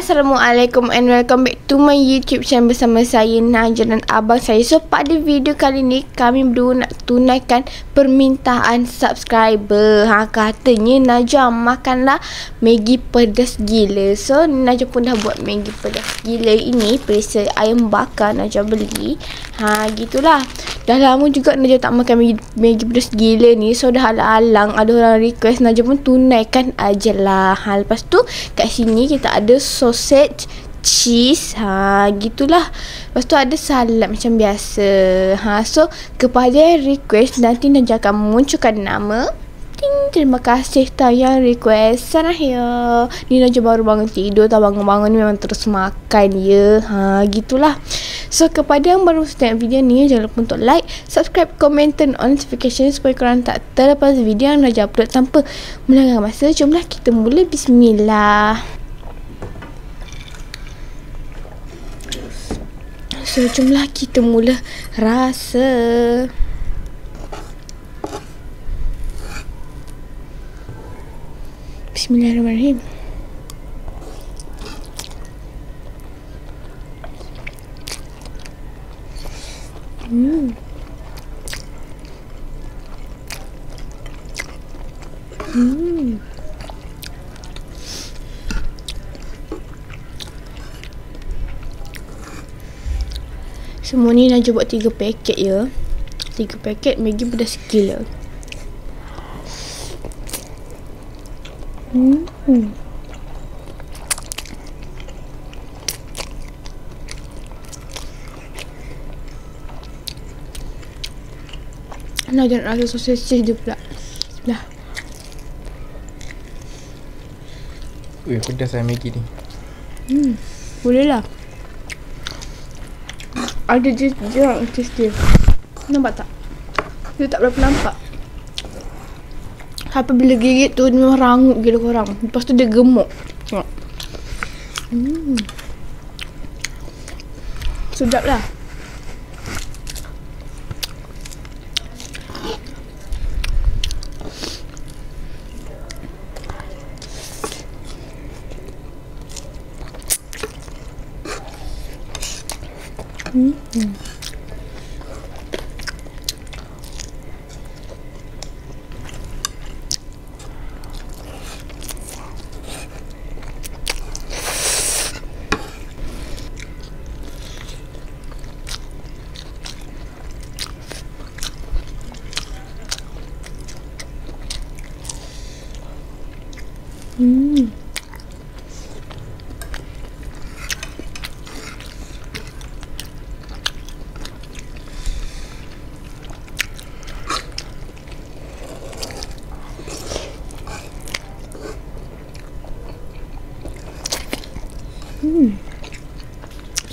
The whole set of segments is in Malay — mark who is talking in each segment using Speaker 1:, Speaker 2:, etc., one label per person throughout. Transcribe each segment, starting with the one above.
Speaker 1: Assalamualaikum and welcome back to my YouTube channel bersama saya Najah dan abang saya. So pada video kali ni kami berdua nak tunaikan permintaan subscriber. Katanya Najah makanlah Maggi pedas gila. So Najah pun dah buat Maggi pedas gila ini perisa ayam bakar Najah beli. Gitulah. Dah lama juga Najah tak makan Maggi pedas gila ni. So dah alang-alang ada orang request, Najah pun tunaikan ajalah. Lepas tu kat sini kita ada sausage, cheese, gitulah. Lepas tu ada salad macam biasa. So kepada request nanti Najah akan munculkan nama. Terima kasih yang request. Sana ya. Ni Najah baru bangun tidur, tak bangun-bangun ni memang terus makan ya. Gitulah. So kepada yang baru tengok video ni, jangan lupa untuk like, subscribe, comment, turn on notification supaya korang tak terlepas video yang Najah upload. Tanpa melanggar masa, jomlah kita mula. Bismillah. So jomlah kita mula rasa. Bismillahirrahmanirrahim. Semua ni Najah buat 3 paket ya. 3 paket Maggi pedas gila. Najah nak rasa sausage dia pula. Bismillah.
Speaker 2: Pedas lah Maggi ni.
Speaker 1: Boleh lah. Ada jerak taste dia. Nampak tak? Dia tak berapa nampak. Sampai bila gigit tu dia memang rangup gila korang. Lepas tu dia gemuk. Tengok. Sedap lah.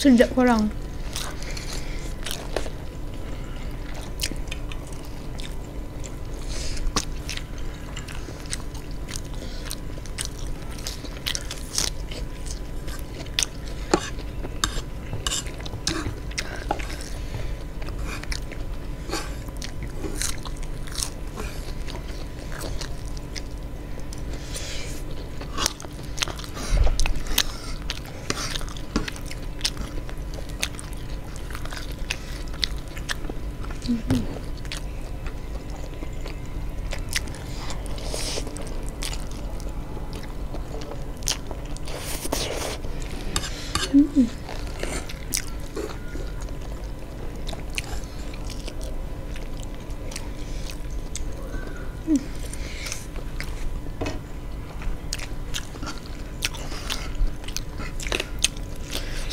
Speaker 1: Sedap korang.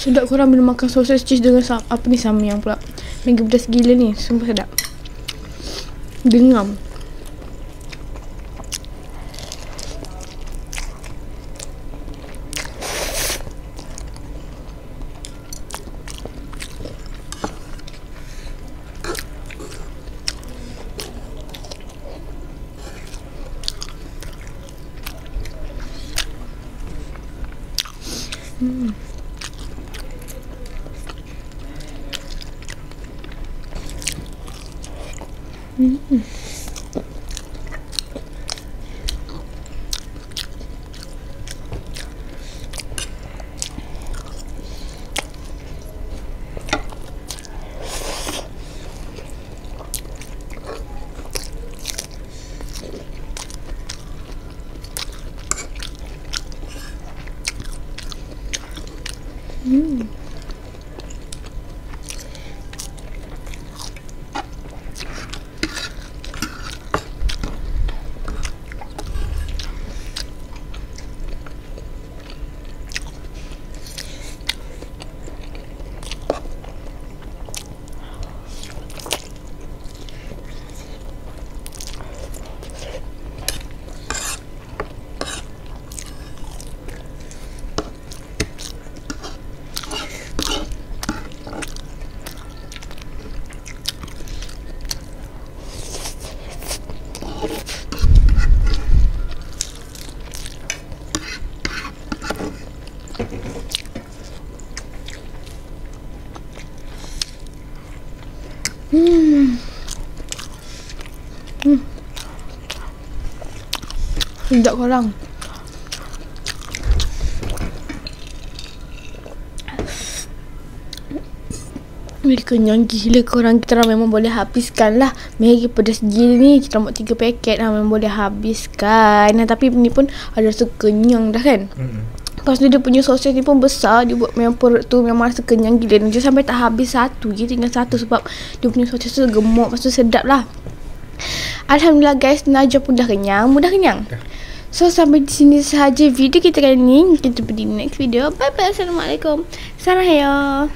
Speaker 1: Sedap korang bila makan sausage cheese dengan apa ni, samyang pula. Maggi pedas gila ni, sumpah sedap. Dengam. Sedap korang. Kenyang gila korang. Kita orang memang boleh habiskan lah. Maggi pedas gila ni. Kita buat 3 paket lah. Memang boleh habiskan. Tapi ni pun ada rasa kenyang dah kan. Lepas tu dia punya sosis ni pun besar. Dia buat memang perut tu memang rasa kenyang gila. Dia sampai tak habis satu je. Tinggal satu sebab dia punya sosis tu gemuk. Lepas tu sedap lah. Alhamdulillah guys. Najwa pun dah kenyang. Mudah kenyang. So sampai di sini sahaja video kita kali ni. Kita jumpa di next video. Bye bye. Assalamualaikum. Sarahaya.